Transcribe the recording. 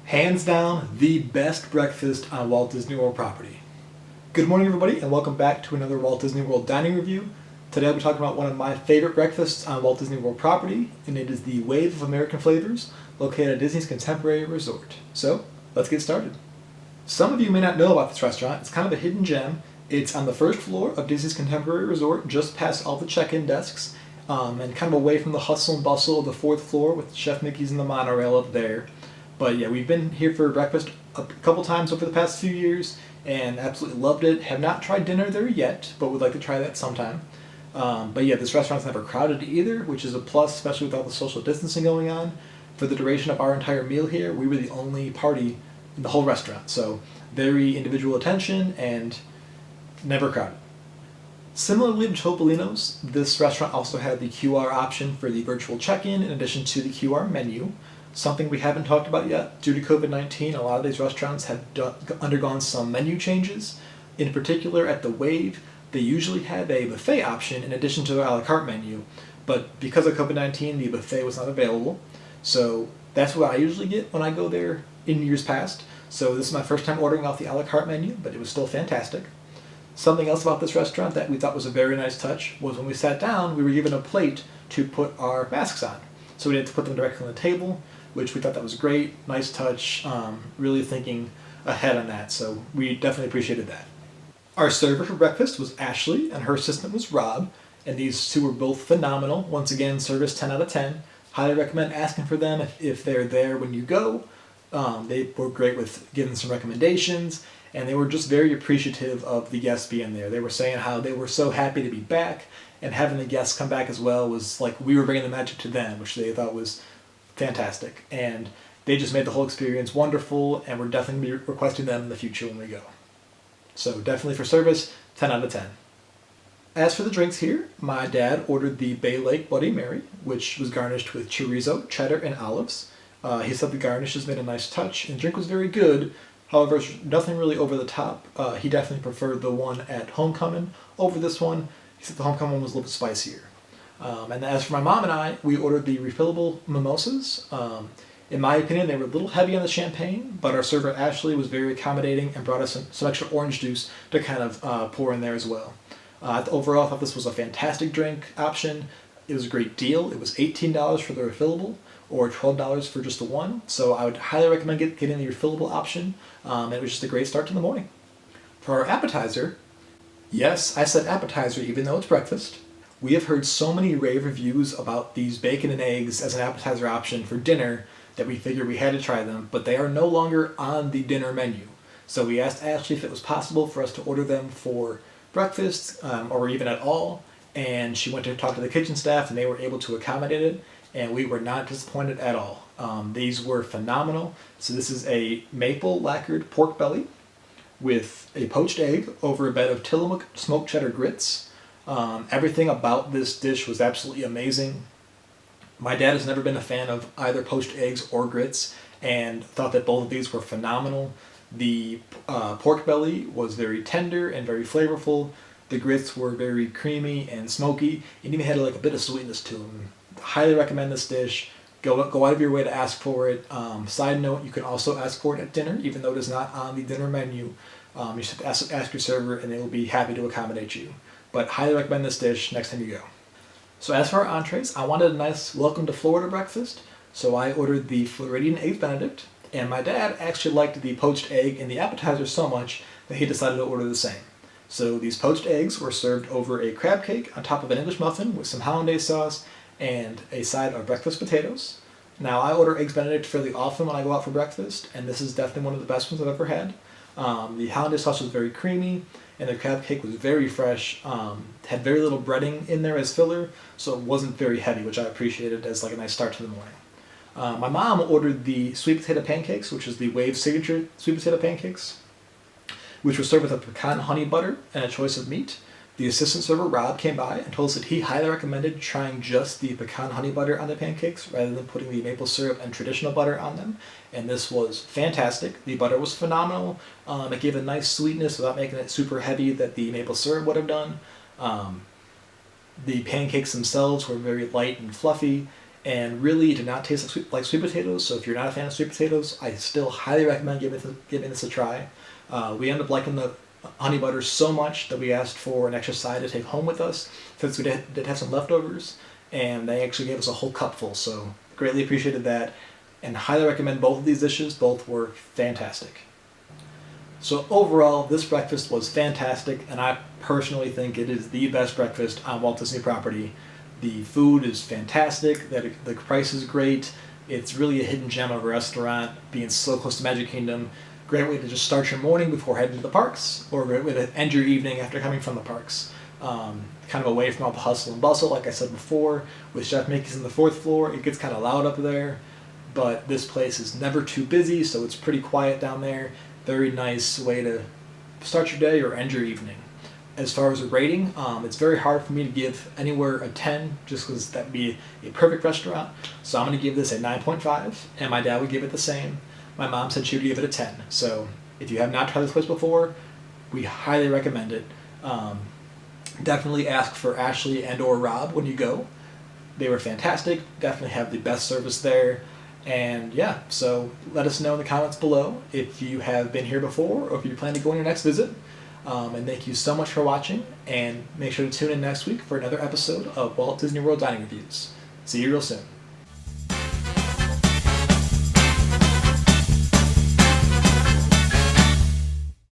Hands down, the best breakfast on Walt Disney World property. Good morning, everybody, and welcome back to another Walt Disney World Dining review. Today I'll be talking about one of my favorite breakfasts on Walt Disney World property, and it is the Wave of American Flavors, located at Disney's Contemporary Resort. So, let's get started. Some of you may not know about this restaurant. It's kind of a hidden gem. It's on the first floor of Disney's Contemporary Resort, just past all the check-in desks, and kind of away from the hustle and bustle of the fourth floor with Chef Mickey's and the monorail up there. But yeah, we've been here for breakfast a couple times over the past few years and absolutely loved it. Have not tried dinner there yet, but would like to try that sometime. But yeah, this restaurant's never crowded either, which is a plus, especially with all the social distancing going on. For the duration of our entire meal here, we were the only party in the whole restaurant, so very individual attention and never crowded. Similarly to Topolino's, this restaurant also had the QR option for the virtual check-in in addition to the QR menu. Something we haven't talked about yet. Due to COVID-19, a lot of these restaurants have undergone some menu changes. In particular, at the Wave, they usually had a buffet option in addition to their a la carte menu, but because of COVID-19, the buffet was not available. So that's what I usually get when I go there in years past. So this is my first time ordering off the a la carte menu, but it was still fantastic. Something else about this restaurant that we thought was a very nice touch was when we sat down, we were given a plate to put our masks on. So we didn't have to put them directly on the table, which we thought that was great, nice touch, really thinking ahead on that, so we definitely appreciated that. Our server for breakfast was Ashley, and her assistant was Rob, and these two were both phenomenal. Once again, service 10 out of 10. Highly recommend asking for them if they're there when you go. They were great with giving some recommendations, and they were just very appreciative of the guests being there. They were saying how they were so happy to be back, and having the guests come back as well was like we were bringing the magic to them, which they thought was fantastic, and they just made the whole experience wonderful, and we're definitely going to be requesting them in the future when we go. So definitely for service, 10 out of 10. As for the drinks here, my dad ordered the Bay Lake Bloody Mary, which was garnished with chorizo, cheddar, and olives. He said the garnishes made a nice touch, and the drink was very good. However, nothing really over the top. He definitely preferred the one at Homecoming over this one. He said the Homecoming one was a little bit spicier. And as for my mom and I, we ordered the refillable mimosas. In my opinion, they were a little heavy on the champagne, but our server Ashley was very accommodating and brought us some extra orange juice to kind of pour in there as well. Overall, I thought this was a fantastic drink option. It was a great deal. It was $18 for the refillable, or $12 for just the one. So I would highly recommend getting the refillable option. It was just a great start to the morning. For our appetizer, yes, I said appetizer even though it's breakfast. We have heard so many rave reviews about these bacon and eggs as an appetizer option for dinner that we figured we had to try them, but they are no longer on the dinner menu. So we asked Ashley if it was possible for us to order them for breakfast or even at all, and she went to talk to the kitchen staff and they were able to accommodate it, and we were not disappointed at all. These were phenomenal. So this is a maple lacquered pork belly with a poached egg over a bed of Tillamook smoked cheddar grits. Everything about this dish was absolutely amazing. My dad has never been a fan of either poached eggs or grits and thought that both of these were phenomenal. The pork belly was very tender and very flavorful. The grits were very creamy and smoky and even had like a bit of sweetness to them. Highly recommend this dish. Go out of your way to ask for it. Side note, you can also ask for it at dinner, even though it is not on the dinner menu. You just have to ask your server and they will be happy to accommodate you. But highly recommend this dish next time you go. So as for our entrees, I wanted a nice welcome to Florida breakfast, so I ordered the Floridian Egg Benedict, and my dad actually liked the poached egg in the appetizer so much that he decided to order the same. So these poached eggs were served over a crab cake on top of an English muffin with some hollandaise sauce and a side of breakfast potatoes. Now I order Eggs Benedict fairly often when I go out for breakfast, and this is definitely one of the best ones I've ever had. The hollandaise sauce was very creamy, and the crab cake was very fresh, had very little breading in there as filler, so it wasn't very heavy, which I appreciated as like a nice start to the morning. My mom ordered the sweet potato pancakes, which is the Wave signature sweet potato pancakes, which were served with a pecan honey butter and a choice of meat. The assistant server, Rob, came by and told us that he highly recommended trying just the pecan honey butter on the pancakes rather than putting the maple syrup and traditional butter on them, and this was fantastic. The butter was phenomenal. It gave a nice sweetness without making it super heavy that the maple syrup would have done. The pancakes themselves were very light and fluffy, and really did not taste like sweet potatoes. So if you're not a fan of sweet potatoes, I still highly recommend giving this a try. We ended up liking the honey butter so much that we asked for an extra side to take home with us since we did have some leftovers, and they actually gave us a whole cupful. So greatly appreciated that, and highly recommend both of these dishes. Both were fantastic. So overall, this breakfast was fantastic, and I personally think it is the best breakfast on Walt Disney property. The food is fantastic, the price is great, it's really a hidden gem of a restaurant, being so close to Magic Kingdom. Great way to just start your morning before heading to the parks, or a great way to end your evening after coming from the parks. Kind of away from all the hustle and bustle, like I said before. With Chef Mickey's on the 4th floor, it gets kind of loud up there, but this place is never too busy, so it's pretty quiet down there. Very nice way to start your day or end your evening. As far as a rating, it's very hard for me to give anywhere a 10, just because that would be a perfect restaurant. So I'm going to give this a 9.5, and my dad would give it the same. My mom said she would give it a 10. So if you have not tried this place before, we highly recommend it. Definitely ask for Ashley and or Rob when you go. They were fantastic. Definitely have the best service there. And yeah, so let us know in the comments below if you have been here before or if you plan to go on your next visit. And thank you so much for watching, and make sure to tune in next week for another episode of Walt Disney World Dining Reviews. See you real soon.